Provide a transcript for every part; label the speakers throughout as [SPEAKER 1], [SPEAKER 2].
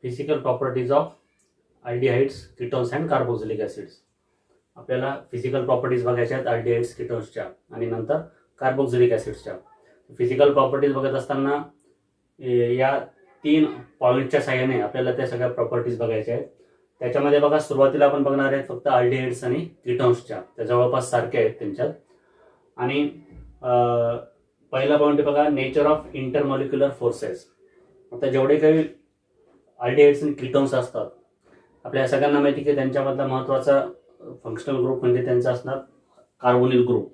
[SPEAKER 1] Physical properties of aldehydes, ketones and carboxylic acids. आपल्याला physical properties बघायच्या आहेत aldehydes, कीटोन्सच्या आणि नंतर कार्बोक्सिलिक ॲसिड्सच्या. फिजिकल प्रॉपर्टीज बघत असताना या 3 पॉईंटच्या साहाय्याने आपल्याला त्या सगळ्या प्रॉपर्टीज बघायच्या आहेत. त्याच्यामध्ये बघा, सुरुवातीला आपण बघणार आहेत फक्त अल्डिहाइड्स आणि कीटोन्सच्या, त्या जवळपास सारखे आहेत त्यांच्यात. आणि पहिला पॉईंट बघा, नेचर ऑफ इंटरमॉलिक्युलर फोर्सेस. आता जेवढे काही अल्डिहाइड्स आणि कीटोन्स असतात, आपल्या सगळ्यांना माहिती की त्यांच्यामधला महत्त्वाचा फंक्शनल ग्रुप म्हणजे त्यांचा असणार कार्बोनिल ग्रुप.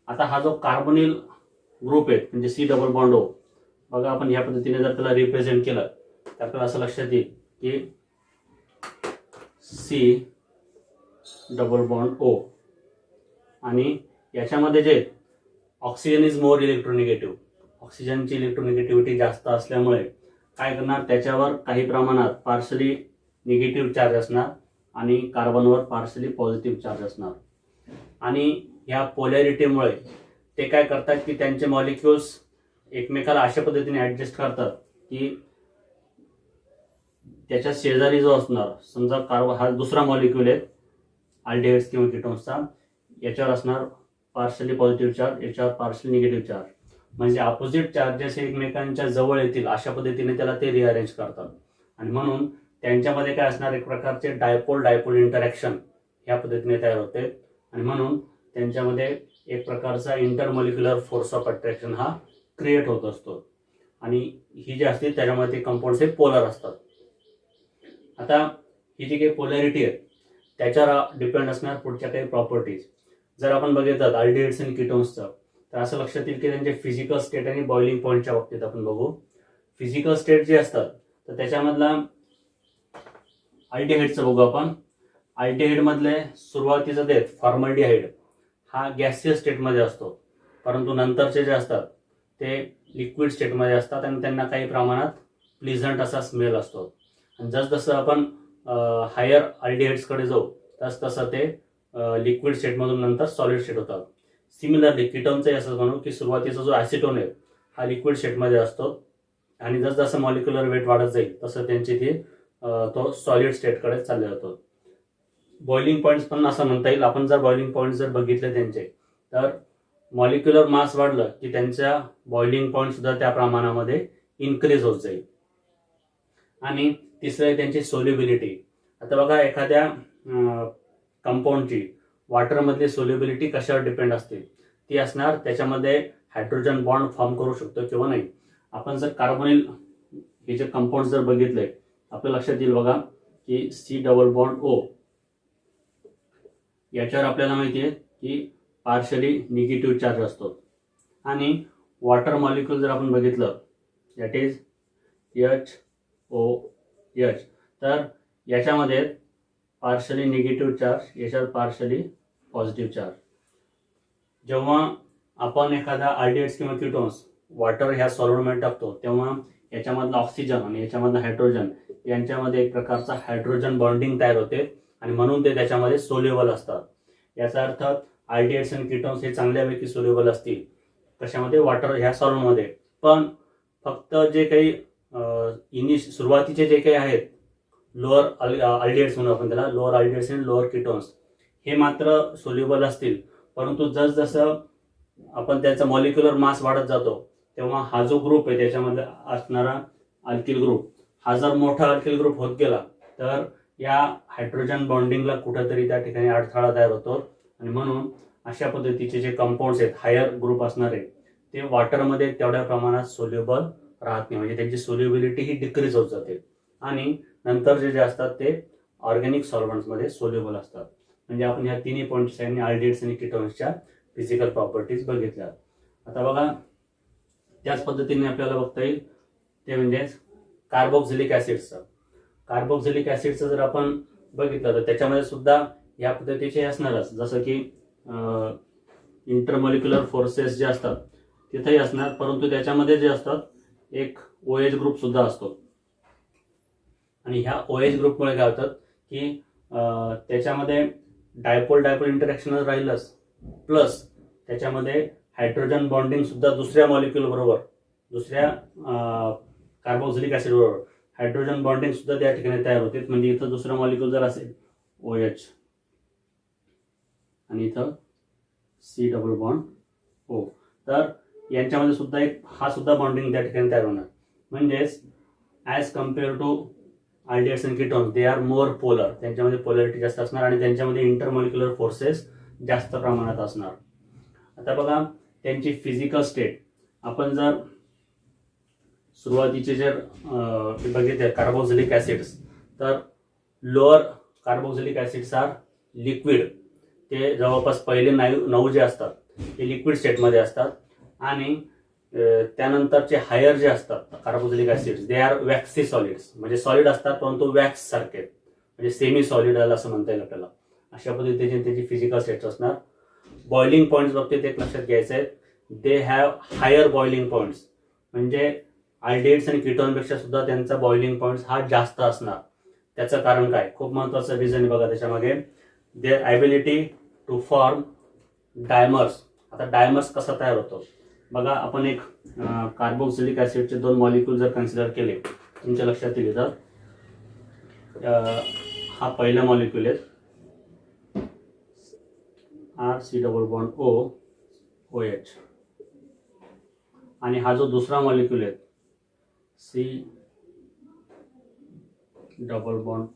[SPEAKER 1] आता हा जो कार्बोनिल ग्रुप आहे म्हणजे सी डबल बॉन्ड ओ, बघा आपण ह्या पद्धतीने जर त्याला रिप्रेझेंट केलं तर आपल्याला असं लक्षात येईल की सी डबल बॉन्ड ओ. आणि याच्यामध्ये जे ऑक्सिजन इज मोर इलेक्ट्रोनिगेटिव्ह, ऑक्सिजनची इलेक्ट्रोनिगेटिव्हिटी जास्त असल्यामुळे काय करणार, त्याच्यावर काही प्रमाणात पार्शली निगेटिव्ह चार्ज असणार आणि कार्बनवर पार्शली पॉझिटिव्ह चार्ज असणार. आणि ह्या पोलॅरिटीमुळे ते काय करतात की त्यांचे मॉलिक्युल्स एकमेकाला अशा पद्धतीने ॲडजस्ट करतात की त्याच्या शेजारी जो असणार, समजा हा दुसरा मॉलिक्यूल आहे अल्डिहाइड्स किंवा कीटोन्सचा, याच्यावर असणार पार्शली पॉझिटिव्ह चार्ज, याच्यावर पार्शली निगेटिव्ह चार्ज, म्हणजे अपोजिट चार्जेस एकमेकांच्या जवळ येतील अशा पद्धतीने त्याला ते रिअरेंज करतात. आणि म्हणून त्यांच्यामध्ये काय असणार, एक प्रकारचे डायपोल डायपोल इंटरॅक्शन ह्या पद्धतीने तयार होते. आणि म्हणून त्यांच्यामध्ये एक प्रकारचा इंटरमॉलिक्युलर फोर्स ऑफ अट्रॅक्शन हा क्रिएट होत असतो. आणि ही जी असते त्याच्यामध्ये ते कंपाऊंड्स हे पोलर असतात. आता ही जी काही पोलॅरिटी आहे त्याच्यावर डिपेंड असणार पुढच्या काही प्रॉपर्टीज. जर आपण बघितलं अल्डिहाइड्स आणि कीटोन्सचं, तर असं लक्षात येईल की त्यांचे फिजिकल स्टेट आणि बॉइलिंग पॉईंटच्या बाबतीत आपण बघू. फिजिकल स्टेट जे असतात तर त्याच्यामधला अल्डिहाइडचं बघू आपण. अल्डिहाइड मधले सुरुवातीचं ते फॉर्मल्डिहाइड हा गॅसियस स्टेटमध्ये असतो, परंतु नंतरचे जे असतात ते लिक्विड स्टेटमध्ये असतात आणि त्यांना काही प्रमाणात प्लीझंट असा स्मेल असतो. आणि जसजसं आपण हायर अल्डिहाइड्सकडे जाऊ तसतसं ते लिक्विड स्टेटमधून नंतर सॉलिड स्टेट होतात. सिमिलरली कीटोनचंही असं म्हणू की सुरुवातीचा जो ॲसिटोन आहे हा लिक्विड स्टेटमध्ये असतो आणि जसजसं मॉलिक्युलर वेट वाढत जाईल तसं त्यांची ती तो सॉलिड स्टेटकडे चालले जातो. बॉइलिंग पॉईंट्स पण असं म्हणता येईल. आपण जर बॉइलिंग पॉईंट जर बघितले त्यांचे, तर मॉलिक्युलर मास वाढलं की त्यांच्या बॉइलिंग पॉईंट सुद्धा त्या प्रमाणामध्ये इन्क्रीज होत जाईल. आणि तिसरं आहे त्यांची सोल्युबिलिटी. आता बघा, एखाद्या कंपाऊंडची वॉटरमधली सोल्युबिलिटी कशावर डिपेंड असते, ती असणार त्याच्यामध्ये हायड्रोजन बॉन्ड फॉर्म करू शकतो किंवा नाही. आपण जर कार्बोनिल हे जे कंपाऊंड जर बघितले, आपल्या लक्षात येईल बघा की सी डबल बॉन्ड ओ, याच्यावर आपल्याला माहिती आहे की पार्शली निगेटिव्ह चार्ज असतो. आणि वॉटर मॉलिक्यूल जर आपण बघितलं, दॅट इज HOH, तर याच्यामध्ये पार्शली निगेटिव्ह चार्ज, याच्यावर पार्शली पॉझिटिव्ह चार्ज. जेव्हा आपण एखादा अल्डिहाइड्स किंवा कीटोन्स वॉटर ह्या सॉल्व्हंटमध्ये टाकतो तेव्हा याच्यामधला ऑक्सिजन आणि याच्यामधलं हायड्रोजन यांच्यामध्ये एक प्रकारचा हायड्रोजन बॉन्डिंग तयार होते आणि म्हणून ते त्याच्यामध्ये सोल्युबल असतात. याचा अर्थ अल्डिहाइड्स आणि कीटोन्स हे चांगल्यापैकी सोल्युबल असतील कशामध्ये, वॉटर ह्या सॉल्व्हंटमध्ये. पण फक्त जे काही सुरुवातीचे जे काही आहेत लोअर अल्डिहाइड्स म्हणून आपण त्याला, लोअर अल्डिहाइड्स आणि लोअर कीटोन्स हे मात्र सोल्युबल असतील. परंतु जसजसं आपण त्याचा मॉलिक्युलर मास वाढत जातो तेव्हा हा जो ग्रुप आहे त्याच्यामध्ये असणारा अल्किल ग्रुप, हा जर मोठा अल्किल ग्रुप होत गेला तर या हायड्रोजन बॉन्डिंगला कुठेतरी त्या ठिकाणी अडथळा तयार होतो. आणि म्हणून अशा पद्धतीचे जे कंपाऊंड्स आहेत हायर ग्रुप असणारे ते वॉटरमध्ये तेवढ्या प्रमाणात सोल्युबल राहत नाही, म्हणजे त्यांची सोल्युबिलिटी ही डिक्रीज होत जाते. आणि नंतर जे असतात ते ऑर्गॅनिक सॉल्व्हंट्समध्ये सोल्युबल असतात. म्हणजे आपण ह्या तिन्ही पॉईंट्स आणि अल्डिहाइड्स आणि कीटोन्सच्या फिजिकल प्रॉपर्टीज बघितल्या. आता बघा, त्याच पद्धतीने आपल्याला बघता येईल ते म्हणजे कार्बोक्सिलिक ॲसिड्सचं. कार्बोक्सिलिक ॲसिडचं जर आपण बघितलं तर त्याच्यामध्ये सुद्धा या पद्धतीचे असणारच, जसं की इंटरमॉलिक्युलर फोर्सेस जे असतात तिथेही असणार, परंतु त्याच्यामध्ये जे असतात एक OH ग्रुप सुद्धा असतो. आणि ह्या OH ग्रुपमुळे काय होतं की त्याच्यामध्ये डायपोल डायपोल इंटरॅक्शन राहिलंच, प्लस त्याच्यामध्ये हायड्रोजन बॉन्डिंग सुद्धा दुसऱ्या मॉलिक्यूल बरोबर, दुसऱ्या कार्बोक्सिलिक ॲसिड बरोबर हायड्रोजन बॉन्डिंग सुद्धा त्या ठिकाणी तयार होते. म्हणजे इथं दुसरं मॉलिक्यूल जर असेल OH आणि इथं C डबल बॉन्ड O, तर यांच्यामध्ये सुद्धा हा सुद्धा बॉन्डिंग त्या ठिकाणी तयार होणार. म्हणजेच as compare to aldehydes and ketones they are more polar, त्यांच्यामध्ये पोलॅरिटी जास्त असणार आणि त्यांच्यामध्ये इंटरमॉलिक्युलर फोर्सेस जास्त प्रमाणात असणार. आता बघा त्यांची फिजिकल स्टेट आपण जर सुरुवातीचे जर बघितले कार्बोक्सिलिक ॲसिड्स, तर lower carboxylic acids are liquid, ते जवळपास पहिले 9 जे असतात ते लिक्विड स्टेटमध्ये असतात आणि त्यानंतरचे हायर जे असतात carboxylic acids they are waxy solids, म्हणजे सॉलिड असतात परंतु वॅक्स सारखे, म्हणजे सेमी सॉलिड असं म्हणता येईल आपल्याला. अशा पद्धतीने त्याची फिजिकल स्टेट्स असणार. बॉइलिंग पॉईंट्स बाबतीत एक लक्षात घ्यायचं आहे, they have higher boiling points, म्हणजे अल्डिहाइड्स आणि कीटोनपेक्षा सुद्धा त्यांचा बॉइलिंग पॉईंट्स हा जास्त असणार. त्याचं कारण काय, खूप महत्त्वाचं रिझन बघा त्याच्यामागे, their ability to form dimers. आता डायमर्स कसा तयार होतो बघा, आपण एक कार्बोक्सिलिक ॲसिडचे 2 मॉलिक्यूल जर कन्सिडर केले तुमच्या लक्षात येईल, तर हा पहिला मॉलिक्यूल आहे RC डबल बॉन्ड OH, आणि हा जो दुसरा मॉलिक्यूल आहे C डबल बॉन्ड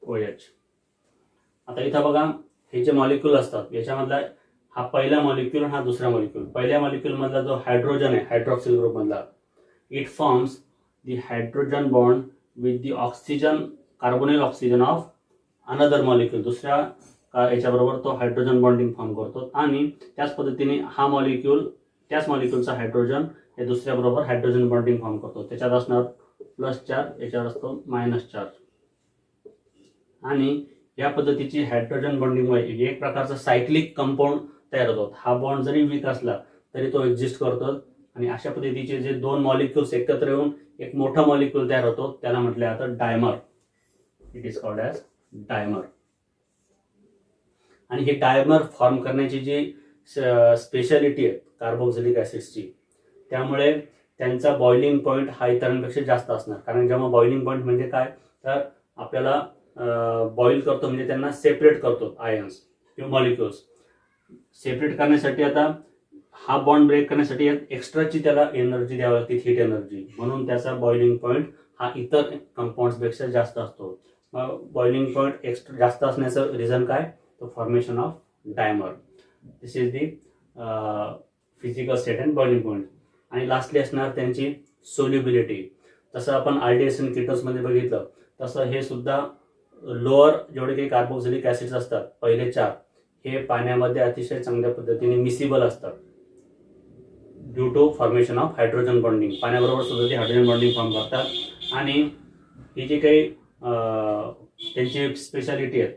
[SPEAKER 1] OH. आता इथं बघा हे जे मॉलिक्यूल असतात याच्यामधला हा पहिला मॉलिक्यूल आणि हा दुसरा मॉलिक्यूल, पहिल्या मॉलिक्यूल मधला जो हायड्रोजन आहे हायड्रॉक्सिल ग्रुप मधला, it forms the hydrogen bond with the oxygen carbonyl oxygen of another molecule, दुसऱ्या याच्याबरोबर तो हायड्रोजन बॉन्डिंग फॉर्म करतो. आणि त्याच पद्धतीने हा मॉलिक्यूल त्याच मॉलिक्यूलचा हायड्रोजन हे दुसऱ्या बरोबर हायड्रोजन बॉन्डिंग फॉर्म करतो. त्याच्यात असणार प्लस चार्ज, याच्यावर असतो मायनस चार्ज. आणि या पद्धतीची हायड्रोजन बॉन्डिंगमुळे एक प्रकारचा सायक्लिक कंपाऊंड तयार होतो. हा बॉन्ड जरी वीक असला तरी तो एक्झिस्ट करतो आणि अशा पद्धतीचे जे 2 मॉलिक्युल्स एकत्र येऊन एक मोठा मॉलिक्यूल तयार होतो त्याला म्हटले जातं dimer. It is called as dimer. आणि हे डायमर फॉर्म करण्याची जी स्पेशालिटी आहे कार्बोक्सिलिक ॲसिड्सची, त्यामुळे त्यांचा बॉइलिंग पॉईंट हा इतरांपेक्षा जास्त असणार. कारण जेव्हा बॉइलिंग पॉईंट म्हणजे काय, तर आपल्याला बॉईल करतो म्हणजे त्यांना सेपरेट करतो, आयन्स किंवा मॉलिक्युल्स सेपरेट करण्यासाठी. आता हा बॉन्ड ब्रेक करण्यासाठी एक्स्ट्राची त्याला एनर्जी द्यावी लागते, हीट एनर्जी, म्हणून त्याचा बॉइलिंग पॉईंट हा इतर कंपाऊंड्सपेक्षा जास्त असतो. बॉइलिंग पॉईंट एक्स्ट्रा जास्त असण्याचं रिझन काय, तो formation of dimer. This is the physical state and boiling point. आणि लास्टली असणार त्यांची सोल्युबिलिटी. तसं आपण अल्डिहाइड्स आणि कीटोन्समध्ये बघितलं तसं हे सुद्धा लोअर जेवढे काही कार्बोक्सिलिक ॲसिड्स असतात पहिले 4, हे पाण्यामध्ये अतिशय चांगल्या पद्धतीने मिसिबल असतात due to formation of hydrogen bonding. पाण्याबरोबर सुद्धा ते हायड्रोजन बॉन्डिंग फॉर्म करतात. आणि ही जी काही त्यांची स्पेशालिटी आहे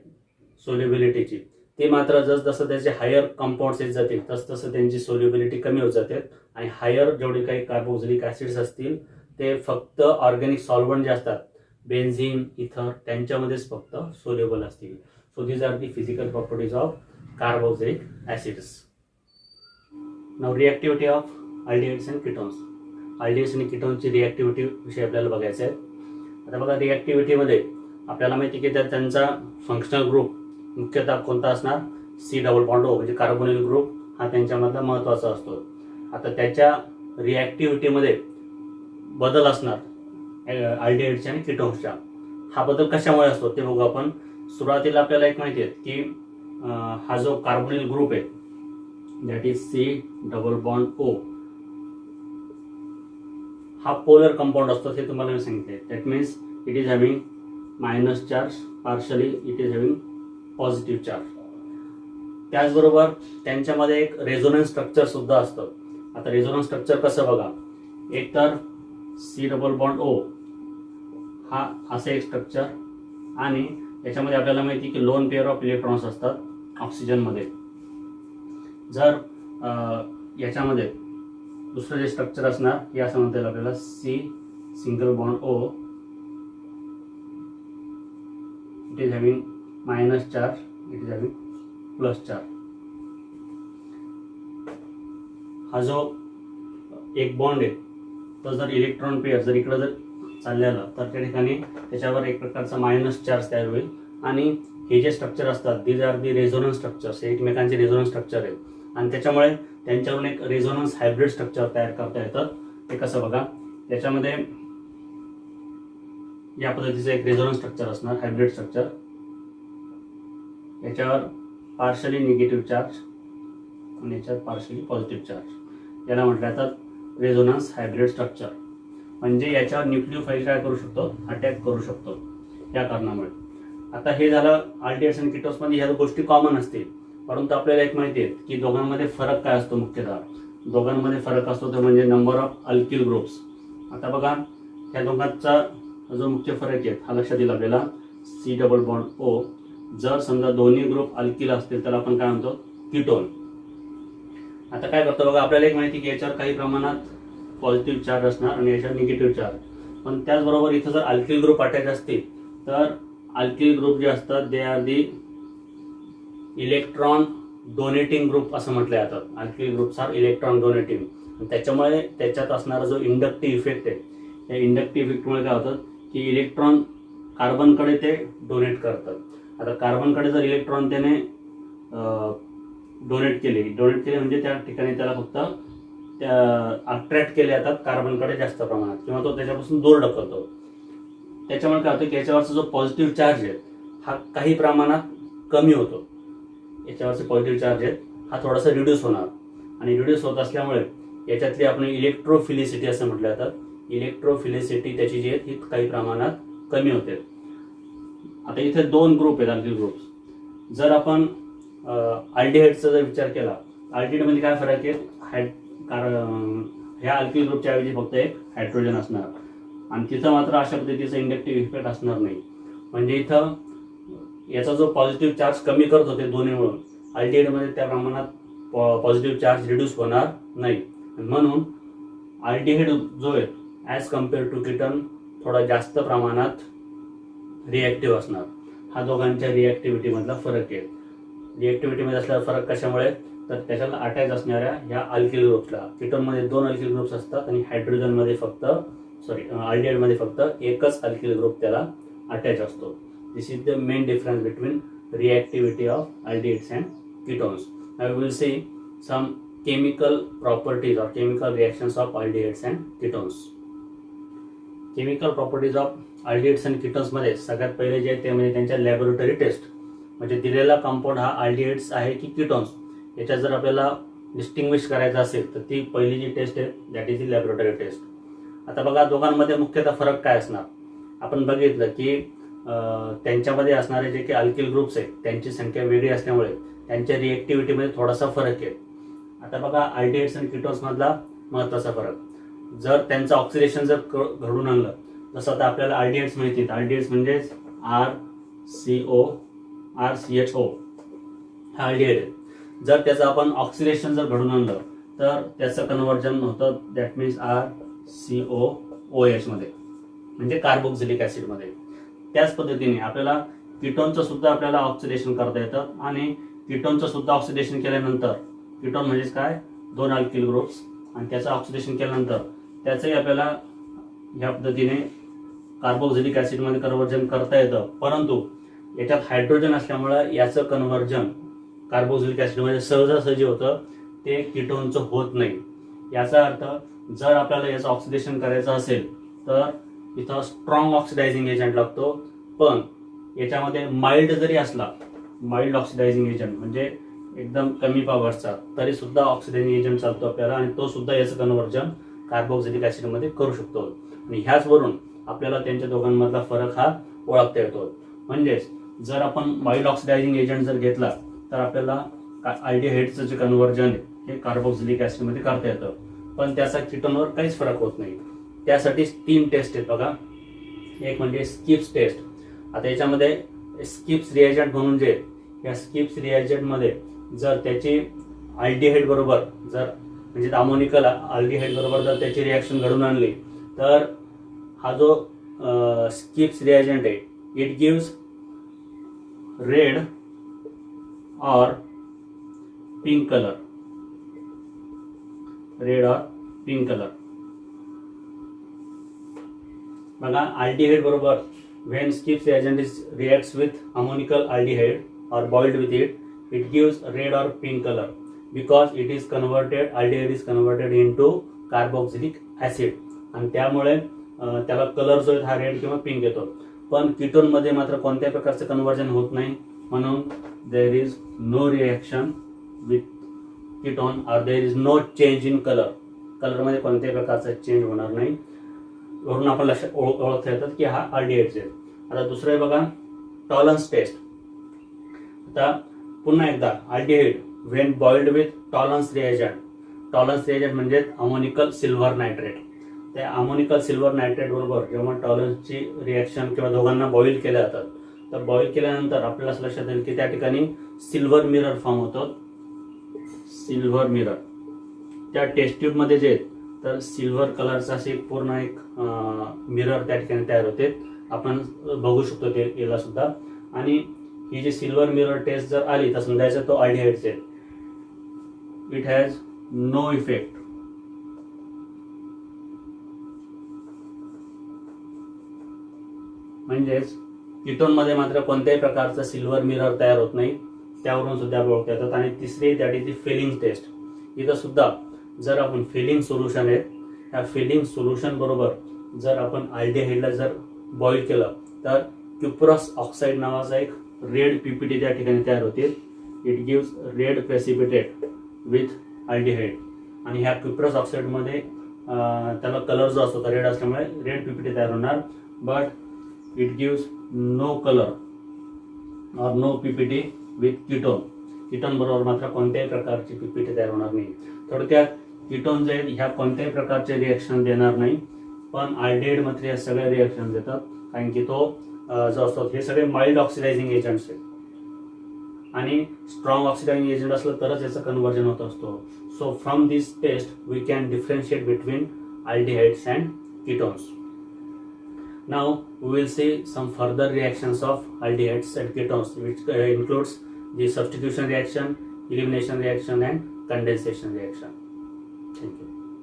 [SPEAKER 1] सोल्युबिलिटीची, ते मात्र जसजसं त्याचे हायर कंपाऊंड्स येत जातील तसतसं त्यांची सोल्युबिलिटी कमी होत जाते. आणि हायर जेवढे काही कार्बोक्सिलिक ॲसिड्स असतील ते फक्त ऑर्गॅनिक सॉल्व्हंट जे असतात बेन्झीन, इथर, त्यांच्यामध्येच फक्त सोल्युबल असतील. So these are the physical properties of carboxylic acids. Now reactivity of aldehydes and ketones. Aldehydes आणि कीटोन्सची रिॲक्टिव्हिटी विषय आपल्याला बघायचा आहे. आता बघा रिॲक्टिव्हिटीमध्ये आपल्याला माहिती की त्यांचा फंक्शनल ग्रुप मुख्यतः कोणता असणार, C डबल बॉन्ड O, म्हणजे कार्बोनिल ग्रुप हा त्यांच्यामधला महत्त्वाचा असतो. आता त्याच्या रिॲक्टिव्हिटीमध्ये बदल असणार अल्डिहाइड्सच्या आणि कीटोन्सच्या. हा बदल कशामुळे असतो ते बघू आपण. सुरुवातीला आपल्याला एक माहिती आहे की हा जो कार्बोनिल ग्रुप आहे that is C double bond O, हा पोलर कंपाऊंड असतो हे तुम्हाला मी सांगितले. That means it is having minus charge, partially it is having positive charge. त्याचबरोबर त्यांच्यामध्ये एक रेझोनन्स स्ट्रक्चर सुद्धा असतं. आता रेझोनन्स स्ट्रक्चर कसं बघा, एक तर C डबल बॉन्ड O हा असं एक स्ट्रक्चर, आणि याच्यामध्ये आपल्याला माहिती की लोन पेअर ऑफ इलेक्ट्रॉन्स असतात ऑक्सिजनमध्ये. जर याच्यामध्ये दुसरं जे स्ट्रक्चर असणार हे असं म्हणता येईल आपल्याला C single bond O, it is having minus charge, it is having plus charge. हा जो एक बॉन्ड आहे तर जर इलेक्ट्रॉन पेअर जर इकडं जर चाललेला तर त्या ठिकाणी त्याच्यावर एक प्रकारचा मायनस चार्ज तयार होईल आणि हे जे स्ट्रक्चर असतात these are the resonance structures, हे एकमेकांचे रेझोनन्स स्ट्रक्चर आहेत आणि त्याच्यामुळे त्यांच्यावरून एक रेझोनन्स हायब्रिड स्ट्रक्चर तयार करता येतं. ते कसं बघा, त्याच्यामध्ये या पद्धतीचं एक रेझोनन्स स्ट्रक्चर असणार, हायब्रिड स्ट्रक्चर. याच्यावर पार्शली निगेटिव्ह चार्ज आणि याच्यावर पार्शली पॉझिटिव्ह चार्ज, याला म्हटलं जातं रेझोनन्स हायब्रिड स्ट्रक्चर. म्हणजे याच्यावर न्यूक्लिओफाइल काय करू शकतो, अटॅक करू शकतो या कारणामुळे. आता हे झालं आल्डिहाइड्स आणि कीटोन्समध्ये ह्या गोष्टी कॉमन असतील, परंतु आपल्याला एक माहिती आहे की दोघांमध्ये फरक काय असतो. मुख्यतः दोघांमध्ये फरक असतो तो म्हणजे नंबर ऑफ अल्किल ग्रुप्स. आता बघा ह्या दोघांचा जो मुख्य फरक आहे हा लक्षात येईल आपल्याला. सी डबल बॉन्ड ओ, जर समजा दोन्ही ग्रुप अल्किल असतील तर आपण काय म्हणतो, कीटोन. आता काय करतो बघा, आपल्याला एक माहिती की याच्यावर काही प्रमाणात पॉझिटिव्ह चार्ज असणार आणि याच्यावर निगेटिव्ह चार्ज. पण त्याचबरोबर इथं जर अल्किल ग्रुप अटॅच असतील तर अल्किल ग्रुप जे असतात they are the electron donating group असं म्हटलं जातं. Alkyl groups are electron donating. त्याच्यामुळे त्याच्यात असणारा जो इंडक्टिव्ह इफेक्ट आहे, त्या इंडक्टिव्ह इफेक्टमुळे काय होतं की इलेक्ट्रॉन कार्बनकडे ते डोनेट करतात. आता कार्बनकडे जर इलेक्ट्रॉन त्याने डोनेट केले म्हणजे त्या ठिकाणी त्याला फक्त त्या अट्रॅक्ट केले जातात कार्बनकडे जास्त प्रमाणात किंवा तो त्याच्यापासून दूर ढकलतो. त्याच्यामुळे काय होतं की याच्यावरचा जो पॉझिटिव्ह चार्ज आहे हा काही प्रमाणात कमी होतो. याच्यावरचे पॉझिटिव्ह चार्ज आहे हा थोडासा रिड्यूस होणार आणि रिड्यूस होत असल्यामुळे याच्यातली आपण इलेक्ट्रोफिलिसिटी असं म्हटलं जातं. इलेक्ट्रोफिलिसिटी त्याची जी आहे ती काही प्रमाणात कमी होते. आता इथे दोन ग्रुप आहेत अल्किल ग्रुप्स. जर आपण अल्डिहाइडचा जर विचार केला, अल्डिहाइडमध्ये काय फरक आहे, ह्या अल्किल ग्रुपच्या ऐवजी फक्त एक हायड्रोजन असणार आणि तिथं मात्र अशा पद्धतीचा इंडक्टिव्ह इफेक्ट असणार नाही. म्हणजे इथं याचा जो पॉझिटिव्ह चार्ज कमी करत होते दोन्ही मिळून, अल्डिहाइडमध्ये त्या प्रमाणात पॉझिटिव्ह चार्ज रिड्यूस होणार नाही. म्हणून अल्डिहाइड जो आहे ॲज कम्पेअर टू कीटन थोडा जास्त प्रमाणात रिॲक्टिव्ह असणार. हा दोघांच्या रिॲक्टिव्हिटीमधला फरक आहे. रिॲक्टिव्हिटीमध्ये असलेला फरक कशामुळे, तर त्याच्याला अटॅच असणाऱ्या ह्या अल्किल ग्रुप्सला, कीटोनमध्ये दोन अल्किल ग्रुप्स असतात आणि हायड्रोजनमध्ये अल्डिहाइडमध्ये फक्त एकच अल्किल ग्रुप त्याला अटॅच असतो. This is the main difference between reactivity of aldehydes and ketones. Now we will see some chemical properties or chemical reactions of aldehydes and ketones. Chemical properties of aldehydes and ketones मध्ये सगळ्यात पहिले जे ते म्हणजे त्यांच्या laboratory taste. म्हणजे दिलेला compound हा अल्डिहाइड्स आहे की कीटोन्स, याच्यात जर आपल्याला डिस्टिंग्विश करायचं असेल तर ती पहिली जी टेस्ट आहे that is the laboratory test. आता बघा दोघांमध्ये मुख्यतः फरक काय असणार. आपण बघितलं की त्यांच्यामध्ये असणारे जे काही अल्किल ग्रुप्स आहेत त्यांची संख्या वेगळी असल्यामुळे त्यांच्या रिॲक्टिव्हिटीमध्ये थोडासा फरक आहे. आता बघा अल्डिहाइड्स आणि कीटोन्स मधला महत्त्वाचा फरक, जर त्यांचं ऑक्सिडेशन जर घडून आणलं, जसं आता आपल्याला अल्डिहाइड्स माहिती आहेत, अल्डिहाइड्स म्हणजे RCHO हा अल्डिहाइड आहे. जर त्याचं आपण ऑक्सिडेशन जर घडून आणलं तर त्याचं कन्व्हर्जन होतं दॅट मीन्स RCOOH मध्ये, म्हणजे कार्बोक्सिलिक ॲसिडमध्ये. त्याच पद्धतीने आपल्याला कीटोनचं सुद्धा आपल्याला ऑक्सिडेशन करता येतं आणि कीटोनचं सुद्धा ऑक्सिडेशन केल्यानंतर, कीटोन म्हणजेच काय, दोन अल्किल ग्रुप्स आणि त्याचं ऑक्सिडेशन केल्यानंतर त्याचंही आपल्याला ह्या पद्धतीने कार्बोक्सिलिक ॲसिडमध्ये कन्व्हर्जन करता येतं. परंतु याच्यात हायड्रोजन असल्यामुळं याचं कन्व्हर्जन कार्बोक्सिलिक ॲसिडमध्ये सहजासहजी होतं, ते कीटोनचं होत नाही. याचा अर्थ जर आपल्याला याचं ऑक्सिडेशन करायचं असेल तर इथं स्ट्रॉंग ऑक्सिडायझिंग एजंट लागतो. पण याच्यामध्ये माइल्ड जरी असला, माइल्ड ऑक्सिडायझिंग एजंट म्हणजे एकदम कमी पॉवरचा, तरी सुद्धा ऑक्सिडायझिंग एजंट चालतो आपल्याला आणि तो सुद्धा याचं कन्व्हर्जन कार्बोक्सिलिक ॲसिडमध्ये करू शकतो. आणि ह्याचवरून आपल्याला त्यांच्या दोघांमधला फरक हा ओळखता येतो. म्हणजेच जर आपण माइल्ड ऑक्सिडायझिंग एजंट जर घेतला तर आपल्याला अल्डिहाइडचं जे कन्व्हर्जन आहे हे कार्बोक्सिलिक ॲसिडमध्ये करता येतं, पण त्याचा कीटोनवर काहीच फरक होत नाही. त्यासाठी 3 टेस्ट आहेत बघा. एक म्हणजे स्किप्स टेस्ट. आता याच्यामध्ये स्किप्स रिएजंट म्हणून जे, या स्किप्स रिएजंटमध्ये जर त्याची अल्डिहाइड बरोबर जर म्हणजे अमोनिकल अल्डिहाइड बरोबर जर त्याची रिॲक्शन घडून आणली तर हा जो स्किप्स रिएजंट आहे इट गिव्स रेड और पिंक कलर, रेड और पिंक कलर. बघा अल्डिहाइड बरोबर when Skipp's reagent reacts with ammonical aldehyde or boiled with it, it gives red or pink color because it is converted, aldehyde is converted into carboxylic acid आणि त्यामुळे त्याला colour जो आहे हा red किंवा pink येतो. पण कीटोन मध्ये मात्र कोणत्याही प्रकारचं कन्वर्जन होत नाही, म्हणून there is no reaction with ketone और there is no change in colour. Colour मध्ये कोणत्याही प्रकारचा चेंज होणार नाही. वरून आपण लक्षात ओळखता येतात की हा अल्डिहाइड्स आहे. आता दुसरं आहे बघा टॉलन्स टेस्ट. आता पुन्हा एकदा aldehyde when boiled with टॉलन्स reagent. टॉलन्स reagent म्हणजे अमोनिकल सिल्वर नायट्रेट. त्या अमोनिकल सिल्वर नायट्रेट बरोबर जेव्हा टॉलन्सची रिएक्शन किंवा दोघांना बॉईल केल्या जातात, तर बॉईल केल्यानंतर आपल्याला असं लक्षात येईल की त्या ठिकाणी सिल्वर मिरर फॉर्म होतो. सिल्वर मिरर त्या टेस्ट ट्यूब मध्ये जे तर सिल्वर कलरचा असे पूर्ण एक मिरर त्या ठिकाणी तयार होते. आपण बघू शकतो ते याला सुद्धा. आणि ही जी सिल्वर मिरर टेस्ट जर आली तर समजायचं तो अल्डिहाइड्स आहे. It has no effect. म्हणजेच कीटोन मध्ये मात्र कोणत्याही प्रकारचा सिल्वर मिरर तयार होत नाही, त्यावरून सुद्धा ओळखता येतात. आणि तिसरी that is the Fehling test. इथं सुद्धा जर आपण फिलिंग सोल्युशन आहे, ह्या फिलिंग सोल्युशन बरोबर जर आपण अल्डिहाइडला जर बॉईल केलं तर क्युप्रस ऑक्साईड नावाचा एक रेड पीपीटी त्या ठिकाणी तयार होते. It gives red precipitate with aldehyde. आणि ह्या क्युप्रस ऑक्साईडमध्ये त्याला कलर जो असतो रेड असल्यामुळे रेड पीपीटी तयार होणार. But it gives no colour और no PPT with ketone. Ketone बरोबर मात्र कोणत्याही प्रकारची पीपीटी तयार होणार नाही. थोडक्यात कीटोन जे ह्या कोणत्याही प्रकारचे रिएक्शन देणार नाही, पण अल्डिहाइड मध्ये या सगळ्या रिएक्शन देतात. कारण की तो जो असतो हे सगळे माइल्ड ऑक्सिडायझिंग एजंट्स आहेत. आणि स्ट्रॉंग ऑक्सिडायझिंग एजंट असलं तरच याचं कन्वर्जन होत असतो. So from this test we can differentiate between aldehydes and ketones. Now we will see some further reactions of aldehydes and ketones, which includes the substitution reaction, elimination reaction and condensation reaction. Thank you.